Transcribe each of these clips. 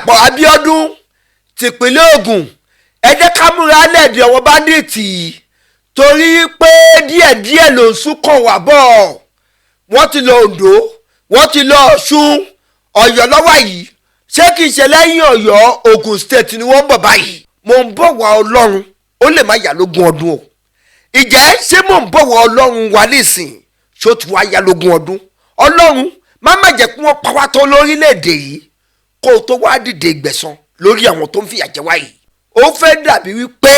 Dàpọ̀ Abíọ́dún tìpínlẹ̀ Ògùn ẹ jẹ́ ká múra lẹ́ẹ̀dì ọwọ́ Bandit torí pé díẹ̀díẹ̀ ló ń súnkàn wá bọ̀ wọ́n ti lọ Oǹdó wọ́n ti lọ Ọ̀ṣun Ọ̀yọ́ lọ́wọ́ yìí ṣé kìí ṣe lẹ́yìn Ọ̀yọ́ Ògùn state ni wọ́n ń bọ̀ báyìí mo ń bọ̀ wá Ọlọ́run ó lè má yà lógún ọdún o ìjẹ́ ṣé mo ń bọ̀ wá Ọlọ́run wa nísìn ṣó ti wá yà lógún ọdún Ọlọ́run má jẹ́ kí wọ́n pa wá tó lórílẹ̀‐èdè yìí kó o tó wá dìde ìgbẹ̀san lórí àwọn tó ń fìyà jẹ wá yìí ó fẹ́ dàbí wípé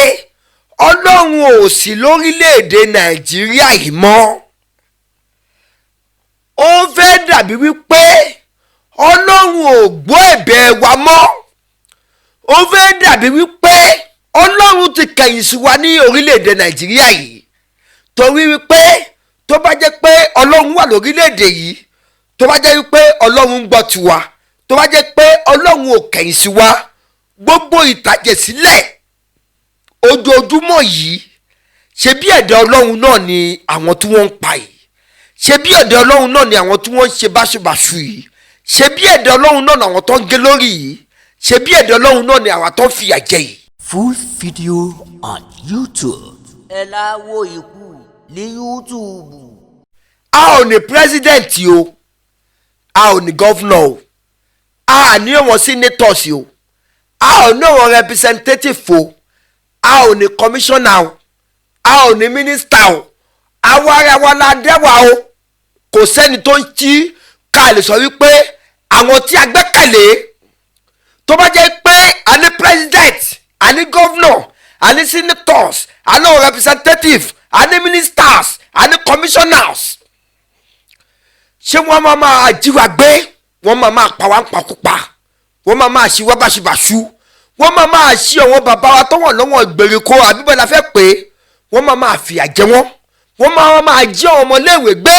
Ọlọ́run ò sí lórílẹ̀‐èdè Nàìjíríà yìí mọ́ ó fẹ́ dàbí wípé Ọlọ́run ò gbọ́ ẹ̀bẹ̀ wa mọ́ ó fẹ́ dàbí wípé Ọlọ́run ti kẹ̀yìn sí wa ní orílẹ̀‐èdè Nàìjíríà yìí torí wípé tó bá jẹ́ pé Ọlọ́run wà lórílẹ̀‐èdè yìí tó bá jẹ́ wípé Ọlọ́run gbọ́ tiwa tó bá jẹ́ pé Ọlọ́run ò kẹ̀yìn sí wa gbogbo ìtàjẹ̀sílẹ̀ ojoojúmọ́ yìí ṣe bí ẹ̀dá Ọlọ́run náà ni àwọn tí wọ́n ń pa yìí ṣe bí ẹ̀dá Ọlọ́run náà ni àwọn tí wọ́n ń ṣe báṣubàṣu yìí ṣe bí ẹ̀dá Ọlọ́run náà ni àwọn tó ń gé lórí yìí ṣe bí ẹ̀dá Ọlọ́run náà ni àwọn tó ń fìyà jẹ yìí. Full video on YouTube. Ẹ láwo ikú ní YouTube. A ò ní president o a ò ní governor o a ní àwọn senators o a ò ní àwọn representative o a ò ní commissioner o a ò ní minister o àwa ara wa la dẹ́wà o kò sẹ́ni tó ń tí ká lè sọ wípé àwọn tí a gbẹ́kẹ̀lé tó bá jẹ́ pé a ní president a ní governor a ní senators a ní representative a ní ministers a ní commissioners ṣé wọ́n máa jí wa gbé wọ́n máa pa wá ń pakúpa wọ́n máa ṣí wá báṣubàṣu wọ́n máa ṣí àwọn bàbá wa tó wọ̀n lọ́wọ́ ìgbèríko àbíbọ̀ la fẹ́ pé wọ́n máa fìyà jẹ wọ́n máa jí àwọn ọmọléèwé gbé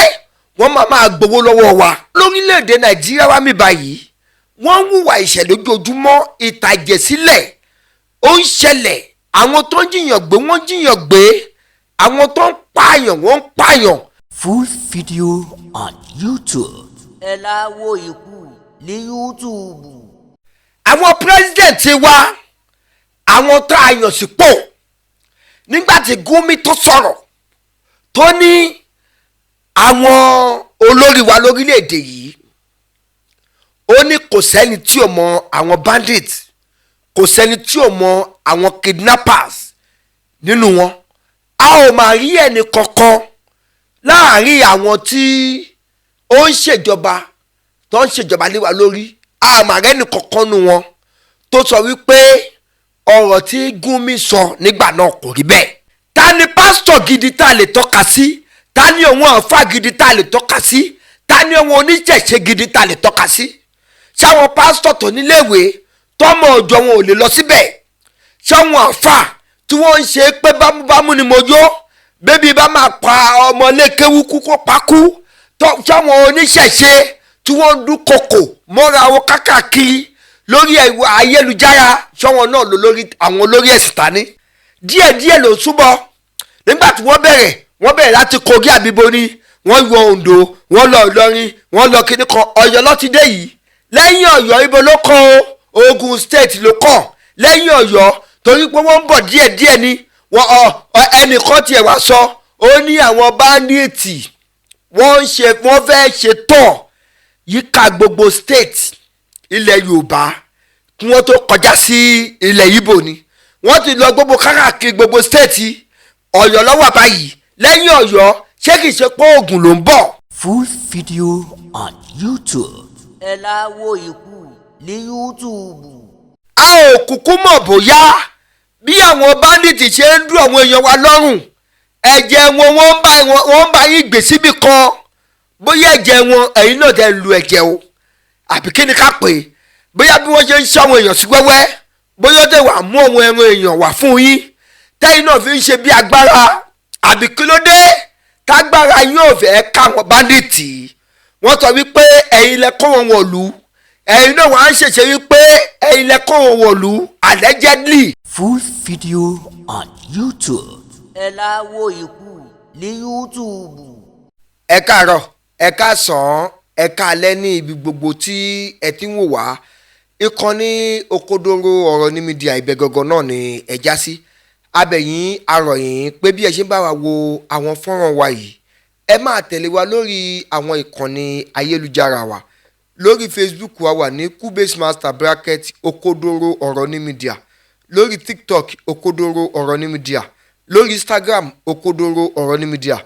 wọ́n máa gbowó lọ́wọ́ wa. lórílẹ̀‐èdè Nàìjíríà wa mi báyìí wọ́n ń hùwà ìṣẹ̀lẹ̀ ojoojúmọ́ ìtàjẹ̀sílẹ̀ ó ń ṣẹlẹ̀ àwọn tó ń jiyàn gbé wọ́n jiyàn gbé àwọn tó ń pààyàn wọ́n ń pààyàn. Full video on YouTube. Ẹ láwo ikú ní YouTube. àwọn president wa àwọn tó a yàn sípò nígbà tí Gumi tó sọ̀rọ̀ tó ní àwọn olórí wa lórílẹ̀‐èdè yìí ó ní kò sẹ́ni tí ò mọ àwọn bandit kò sẹ́ni tí ò mọ àwọn kidnappers nínú wọn a ò máa rí ẹni kankan láàrin àwọn tí ó ń ṣèjọba tó ń ṣèjọba lé wa lórí a máa rẹ́ni kankan nínú wọn tó sọ wípé ọ̀rọ̀ tí Gumi sọ nígbà náà kò rí bẹ́ẹ̀. Ta ni pásítọ̀ gidi tá a lè tọ́ka sí? Ta ni àwọn àfáà gidi tá a lè tọ́ka sí? Ta ni àwọn oníṣẹ̀ṣe gidi tá a lè tọ́ka sí? Ṣáwọn pásítọ̀ tó níléèwé tọ́mọ ọjọ́ wọn ò lè lọ síbẹ̀? Ṣáwọn àfáà tí wọ́n ń ṣe pé bámúbámú ni mo yó bébí bá máa pa ọmọ lékéwú kú kó pa kú? Ṣáwọn oníṣẹ̀ṣe tí wọ́n ń dúnkokò mọ́ra wọn kákàkiri lórí ayélujára ṣọ́wọ́n náà lò lórí àwọn olórí ẹ̀sìn tání díẹ̀díẹ̀ ló súnbọ̀ nígbà tí wọ́n bẹ̀rẹ̀ láti Kogi àbíbo ni wọ́n yọ Oǹdó wọ́n lọ Ìlọrin wọ́n lọ kíní kan Ọ̀yọ́ lọ́tìdé yìí lẹ́yìn Ọ̀yọ́ ibo ló kàn o Ògùn state ló kàn lẹ́yìn Ọ̀yọ́ torí pé wọ́n ń bọ̀ díẹ̀díẹ̀ ni ẹnìkan tiẹ̀ wá sọ ó ní àwọn bandit wọ́n fẹ́ ṣe tọ̀ yíká gbogbo state ilẹ̀ Yorùbá kí wọ́n tó kọjá sí ilẹ̀ Ìgbò ni wọ́n ti lọ gbogbo káàkiri gbogbo stéètì Ọ̀yọ́ lọ́wọ́ báyìí lẹ́yìn Ọ̀yọ́ ṣé kìí ṣe pé Ògùn ló ń bọ̀. Full video on YouTube. Ẹ láwo ikú ní YouTube. a ò kúkú mọ̀ bóyá bí àwọn bandit ṣe ń dùn àwọn èèyàn wa lọ́rùn ẹ̀jẹ̀ wọn wọ́n ń bá yín gbé síbì kan bóyá ẹ̀jẹ̀ wọn ẹ̀yin náà tẹ́ lu ẹ̀jẹ̀ o àbí kí ni ká pè é bóyá bí wọ́n ṣe ń ṣe àwọn èèyàn sí wẹ́wẹ́ bóyá ó dé wà mú àwọn ẹran èèyàn wà fún yín tẹ́yìn náà fi ń ṣe bí agbára àbí kí ló dé tágbára yín ò fẹ́ káwọn báńdíìtì wọ́n sọ wípé ẹ̀yin lẹ kó wọn wọ̀lú ẹ̀yin náà wọ́n á ṣèṣe wípé ẹ̀yin lẹ kó wọn wọ̀lú allegedly. Full video on YouTube. Ẹ láwo ikú ní YouTube. ẹ káàárọ̀ ẹ káàsán ẹ káalẹ́ ní ibi gbogbo tí ẹ ti ń wò wá ìkànnì òkodoro ọ̀rọ̀ ní mídíà ibẹ̀ gangan náà ni ẹ já sí abẹ̀yìn arọ̀yìn pé bí ẹ ṣe ń bá wa wo àwọn fọ́nrán wa yìí ẹ máa tẹ̀lé wa lórí àwọn ìkànnì ayélujára wa lórí Facebook wa wà ní Cubase Master bracket òkodoro ọ̀rọ̀ ní mídíà, lórí TikTok òkodoro ọ̀rọ̀ ní mídíà, lórí Instagram òkodoro ọ̀rọ̀ ní mídíà,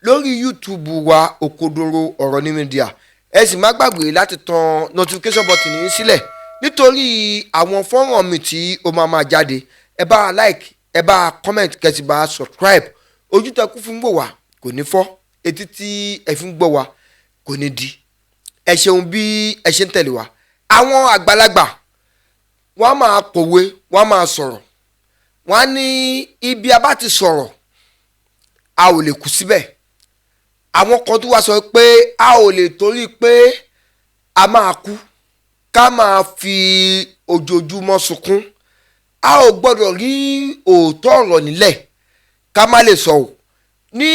lórí YouTube wa òkodoro ọ̀rọ̀ ní mídíà. Ẹ sì má gbàgbé láti tan notification button yín sílẹ̀ nítorí àwọn fọ́nrán mi tí ó máa jáde. Ẹ bá like, ẹ bá comment, kẹ́sì bá subscribe. Ojú tẹ́ kú fún gbọ́ wá kò ní fọ́, etí tí ẹ fi ń gbọ́ wá kò ní di. Ẹ ṣeun bí ẹ ṣe ń tẹ̀lé wa. Àwọn àgbàlagbà wọ́n máa pòwe, wọ́n máa sọ̀rọ̀, wọ́n ní ibi a bá ti sọ̀rọ̀ a ò lè kú síbẹ̀. Àwọn kan tó wá sọ pé a ò lè torí pé a máa kú ká máa fi ojoojúmọ́ sunkún. A ò gbọ́dọ̀ rí òótọ́ ọ̀rọ̀ nílẹ̀ ká má lè sọ ò. Ní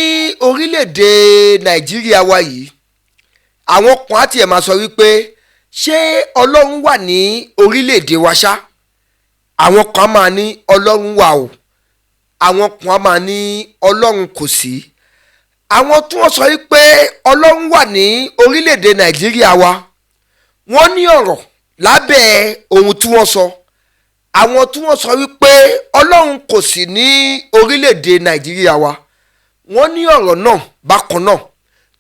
orílẹ̀-èdè Nàìjíríà wa yìí àwọn kan á tiẹ̀ máa sọ wípé ṣé Ọlọ́run wà ní orílẹ̀-èdè wa ṣá? Àwọn kan máa ní Ọlọ́run wà o, àwọn kan á máa ní Ọlọ́run kò sí. Àwọn tí wọ́n sọ wípé Ọlọ́run wà ní orílẹ̀-èdè Nàìjíríà wa wọ́n ní ọ̀rọ̀ lábẹ́ ohun tí wọ́n sọ. Àwọn tí wọ́n sọ wípé Ọlọ́run kò sí ní orílẹ̀-èdè Nàìjíríà wa wọ́n ní ọ̀rọ̀ náà bákan náà,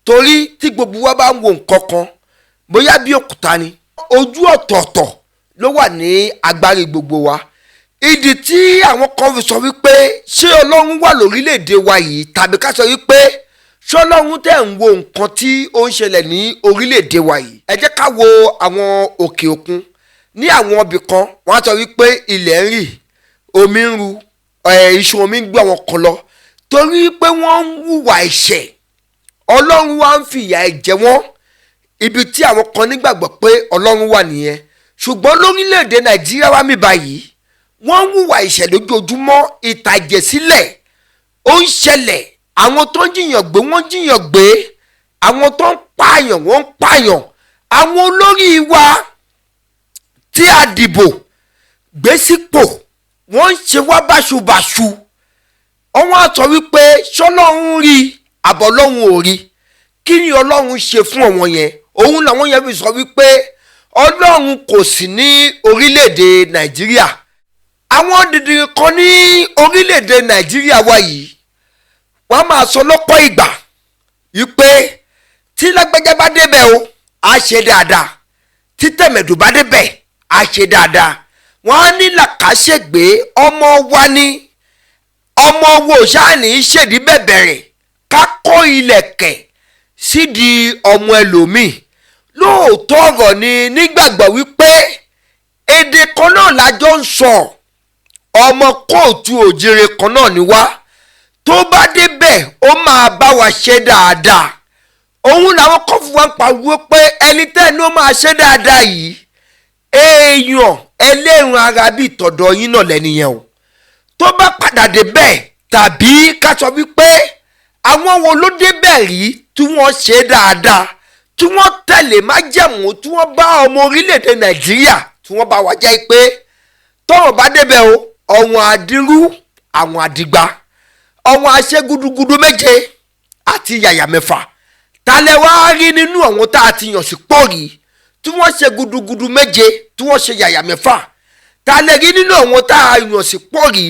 torí tí gbogbo wa bá ń wo nǹkan kan bóyá bí òkúta ni ojú ọ̀tọ̀ọ̀tọ̀ ló wà ní agbárí gbogbo wa. Ìdí tí àwọn kan fi sọ wípé ṣé Ọlọ́run wà lórílẹ̀-èdè wa yìí, tàbí ká sọ wípé ṣé Ọlọ́run tẹ̀ ń wo nǹkan tí ó ń ṣẹlẹ̀ ní orílẹ̀-èdè wa yìí. Ẹ jẹ́ ká wo àwọn òkè òkun. Ní àwọn ibì kan wọ́n á sọ wípé ilẹ̀ ń rì, omi ń ru, ìṣàn omi ń gbé àwọn kan lọ torí pé wọ́n ń hùwà ẹ̀ṣẹ̀. Ọlọ́run wá ń fìyà jẹ wọ́n. Ibi tí àwọn kan nígbàgbọ́ pé Ọlọ́run wà nìyẹn. Ṣùgbọ́n lórílẹ̀‐èdè Nàìjíríà wá mi báyìí wọ́n ń hùwà ẹ̀ṣẹ̀ lójoojúmọ́. Ìtàjẹ̀sílẹ̀ ó ń ṣẹlẹ̀. Àwọn tó ń jiyàn gbé wọ́n jiyàn gbé, àwọn tó ń pààyàn wọ́n ń pààyàn. Àwọn olórí wa tí a dìbò gbé sípò wọ́n ń ṣe wá báṣubàṣu. Wọ́n á sọ wípé ṣọ́lọ́run rí àbọ̀ Ọlọ́run ò rí. Kí ni Ọlọ́run ṣe fún àwọn yẹn? Òun làwọn yẹn fi sọ wípé Ọlọ́run kò sí ní orílẹ̀-èdè Nàìjíríà. Àwọn dìdìrì kan ní orílẹ̀-èdè Nàìjíríà wa yìí wọ́n máa sọ lọ́pọ̀ ìgbà wípé tí lágbájá bá débẹ̀ o á ṣe dáadáa, tí tẹ̀mẹ̀dù bá débẹ̀ á ṣe dáadáa. Wọ́n á ní làkàṣègbè ọmọ wa ní ọmọ wo ṣáà ní í ṣèdí bẹ̀bẹ̀rẹ̀ ká kó ilẹ̀kẹ̀ sídìí ọmọ ẹlòmíì. Lóòótọ́ ọ̀rọ̀ ni nígbàgbọ́ wípé èdè kan náà lájọ ń sọ, ọmọ kóòtù òjìrè kan náà ni wá. Tó bá débẹ̀ ó máa bá wa ṣe dáadáa. Òun làwọn kan fún wa ń pariwo pé ẹni tẹ́ ni ó máa ṣe dáadáa yìí èèyàn ẹlẹ́rùn ara bíi tọ̀dọ̀ yín náà lẹ́nìyẹn o. Tó bá padà débẹ̀ tàbí ká sọ wípé àwọn wo ló débẹ̀ rí tí wọ́n ṣe dáadáa, tí wọ́n tẹ̀lé májẹ̀mú, tí wọ́n bá ọmọ orílẹ̀-èdè Nàìjíríà tí wọ́n bá wá jẹ́ pé tọ́wọ́n bá débẹ̀ o ọ̀wọ́n àdírú àwọn àdìgbà, ọ̀wọ́n àṣẹ gudugudu méje àti yàyà mẹ́fà. Talẹ̀ wá rí nínú àwọn tá a ti yàn sí pọ́ọ̀rì tí wọ́n ṣe gudugudu méje tí wọ́n ṣe yàyà mẹ́fà? Talẹ̀ rí nínú àwọn tá a yàn sí pọ́ọ̀rì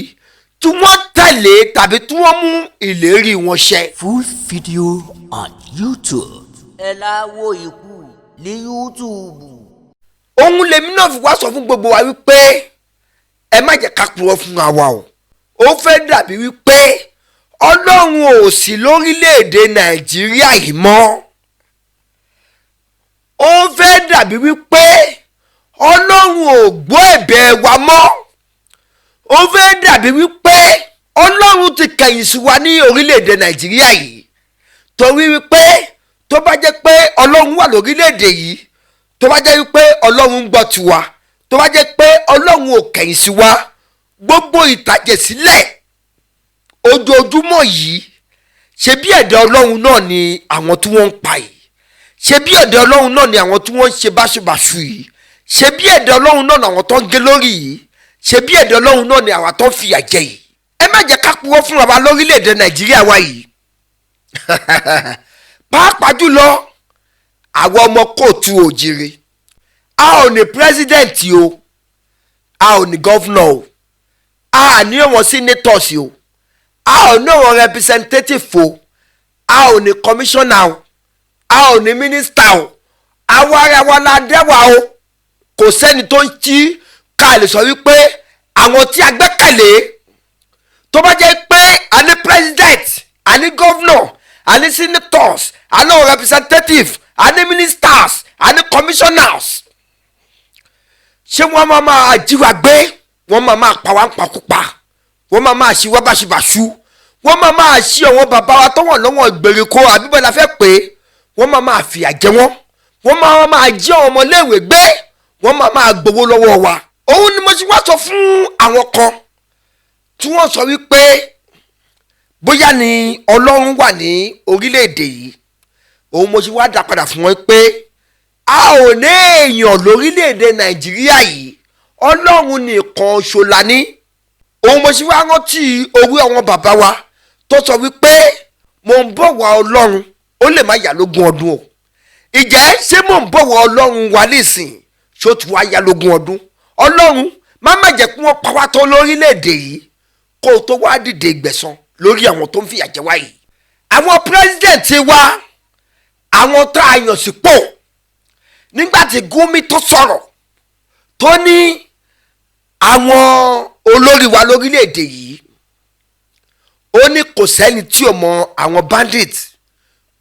tí wọ́n tẹ̀lé tàbí tí wọ́n mú ìlérí wọn ṣẹ? Full video on YouTube. Ẹ láwo ikú ní YouTube. Ohun lèmi náà fi wá sọ fún gbogbo wa wípé ẹ má jẹ́ ká purọ́ fún wa o. Ó fẹ́ dàbí wípé Ọlọ́run ò sí lórílẹ̀‐èdè Nàìjíríà yìí mọ́. Ó fẹ́ dàbí wípé Ọlọ́run ò gbọ́ ẹ̀bẹ̀ wa mọ́. Ó fẹ́ dàbí wípé Ọlọ́run ti kẹ̀yìn sí wa ní orílẹ̀‐èdè Nàìjíríà yìí. Torí wípé tó bá jẹ́ pé Ọlọ́run wà lórílẹ̀‐èdè yìí, tó bá jẹ́ wípé Ọlọ́run ń gbọ́ tiwa, tó bá jẹ́ pé Ọlọ́run ò kẹ̀yìn sí wa, gbogbo ìtàjẹ̀sílẹ̀ ojoojúmọ́ yìí ṣe bí ẹ̀dá Ọlọ́run náà ni àwọn tí wọ́n ń pa yìí, ṣe bí ẹ̀dá Ọlọ́run náà ni àwọn tí wọ́n ń ṣe báṣubàṣu yìí, ṣe bí ẹ̀dẹ̀ Ọlọ́run náà àwọn tó ń gé lórí yìí ṣe bí ẹ̀dẹ̀ Ọlọ́run náà ni àwọn tó ń fìyà jẹ yìí ẹ má jẹ́ ká purọ́ fún wa lórílẹ̀‐èdè Nàìjíríà wa yìí pàápàá jùlọ àwọn ọmọ kóòtù òjìrè a ò ní president o a ò ní governor o a ní àwọn senators o a ò ní àwọn representative o a ò ní commissioner o a ò ní minister o àwa ara wa la dẹ́wà o kò sẹ́ni tó ń tí ká lè sọ wípé àwọn tí a gbẹ́kẹ̀lé tó bá jẹ́ pé a ní president a ní governor a ní senators a ní representative a ní ministers a ní commissioners ṣé wọ́n máa jí wa gbé wọ́n máa pa wá ń pakúpa wọ́n máa ṣí wá báṣubàṣu wọ́n máa ṣí àwọn bàbá wa tó wọ̀n lọ́wọ́ ìgbèríko àbíbọ̀ la fẹ́ pé wọ́n máa fìyà jẹ wọ́n máa jí àwọn ọmọléèwé gbé wọ́n máa gbowó lọ́wọ́ wa. òun ni mo ti wá sọ fún àwọn kan tí wọ́n sọ wípé bóyá ni Ọlọ́run wà ní orílẹ̀-èdè yìí òun mo ti wá dá padà fún wọn pé a ò ní èèyàn lórílẹ̀-èdè Nàìjíríà yìí Ọlọ́run nìkan ṣola ní. òun mo ti wá rántí orí àwọn bàbá wa tó sọ wípé mo ń bọ̀ wá Ọlọ́run ó lè má yà lógún ọdún o ìjẹ́ ṣé mò ń bọ̀ wá Ọlọ́run wa nísìn ṣó ti wá yà lógún ọdún Ọlọ́run má jẹ́ kí wọ́n pa wá tó lórílẹ̀‐èdè yìí kó o tó wá dìde ìgbẹ̀san lórí àwọn tó ń fìyà jẹ wá yìí. àwọn president wa àwọn tó a yàn sípò nígbà tí Gumi tó sọ̀rọ̀ tó ní àwọn olórí wa lórílẹ̀‐èdè yìí ó ní kò sẹ́ni tí ò mọ àwọn bandit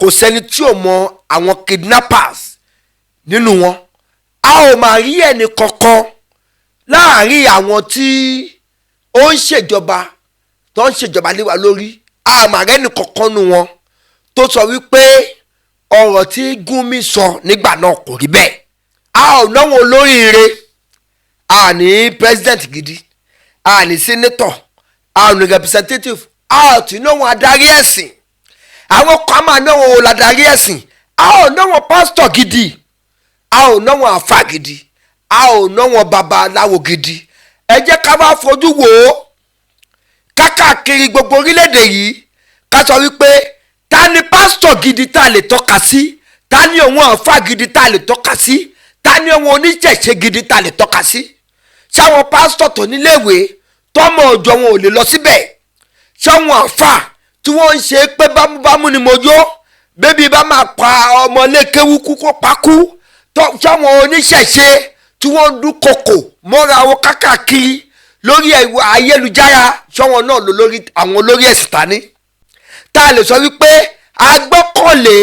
kò sẹ́ni tí ò mọ àwọn kidnappers nínú wọn a ò máa rí ẹni kankan láàrin àwọn tí ó ń ṣèjọba tó ń ṣèjọba lé wa lórí a máa rẹ́ni kankan nínú wọn tó sọ wípé ọ̀rọ̀ tí Gumi sọ nígbà náà kò rí bẹ́ẹ̀ a ò náwọn olóríire a ní president gidi a ní senator a ní representative a ò tí náwọn adarí ẹ̀sìn àwọn kan máa náwọn oladarí ẹ̀sìn a ò náwọn pastor gidi a ò náwọn àfà gidi a ò náwọn babaláwo gidi ẹ jẹ́ ká bá fojú wò ó káàkiri gbogbo orílẹ̀-èdè yìí ká sọ wípé ta ni pastor gidi tá a lè tọ́ka sí ta ni àwọn àfà gidi tá a lè tọ́ka sí ta ni àwọn oníṣẹ̀ṣe gidi tá a lè tọ́ka sí ṣáwọn pastor tó níléèwé tọ́mọ ọjọ́ wọn ò lè lọ síbẹ̀ ṣáwọn àfà tí wọ́n ń ṣe pé bámúbámú ni mo yó bébí bá máa pa ọmọ lékéwú kú kó pakú ṣáwọn oníṣẹ̀ṣe tí wọ́n ń dúnkokò mọ́ra wọn káàkiri lórí ayélujára ṣáwọn náà lò lórí àwọn olórí ẹ̀sìn tání tá a lè sọ wípé agbọ́kànlé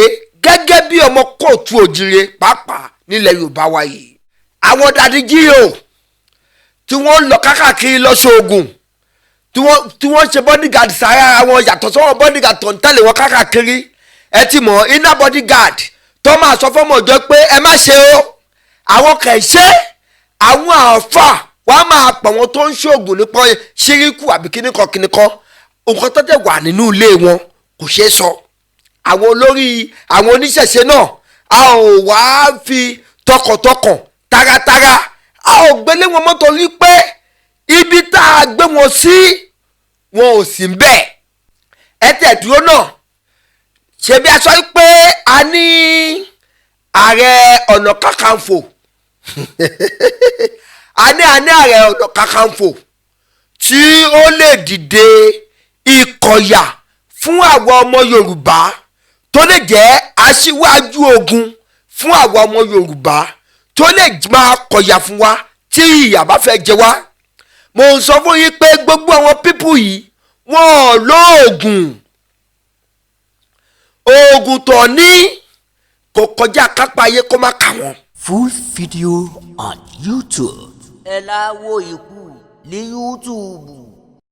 gẹ́gẹ́ bí ọmọ kóòtù òjìrè pàápàá nílẹ̀ Yorùbá wa yìí àwọn dàdí jíò tí wọ́n lọ káàkiri lọ́ṣọ́gun tí wọ́n ṣe bodyguard sára wọn yàtọ̀ sọ́wọ́n bodyguard tó ń tẹ̀lé wọn káàkiri ẹ ti mọ̀ iná bodyguard tó máa sọ fọ́mọ ọjọ́ pé ẹ má ṣe o àwọn kàn ṣe àwọn àáfà wọ́n á máa pọ̀ wọn tó ń ṣoògùn nípa ṣíríkù àbí kíníkan nǹkan tó tẹ̀ wà nínú ilé wọn kò ṣeé sọ àwọn olórí àwọn oníṣẹ̀ṣe náà a ò wá fi tọkàntọkàn taratara a ò gbélé wọn mọ́tò rí pé ibi tá a gbé wọn sí wọn ò sí bẹ́ẹ̀ ẹ tẹ̀ dúró náà ṣebí a sọ pé a ní ààrẹ ọ̀nà kakanfò a ní ààrẹ ọ̀nà kakanfò tí ó lè dìde ìkọ̀yà fún àwọn ọmọ Yorùbá tó lè jẹ́ aṣíwájú ogun fún àwọn ọmọ Yorùbá tó lè máa kọ̀yà fún wa tí ìyà bá fẹ́ jẹ wá mo ń sọ fún yín pé gbogbo àwọn pípù yìí wọ́n lóògùn oògùn tó ní kò kọjá kápá ayé kó má kà wọ́n. Full video on YouTube. ẹ láwo ikú ní YouTube.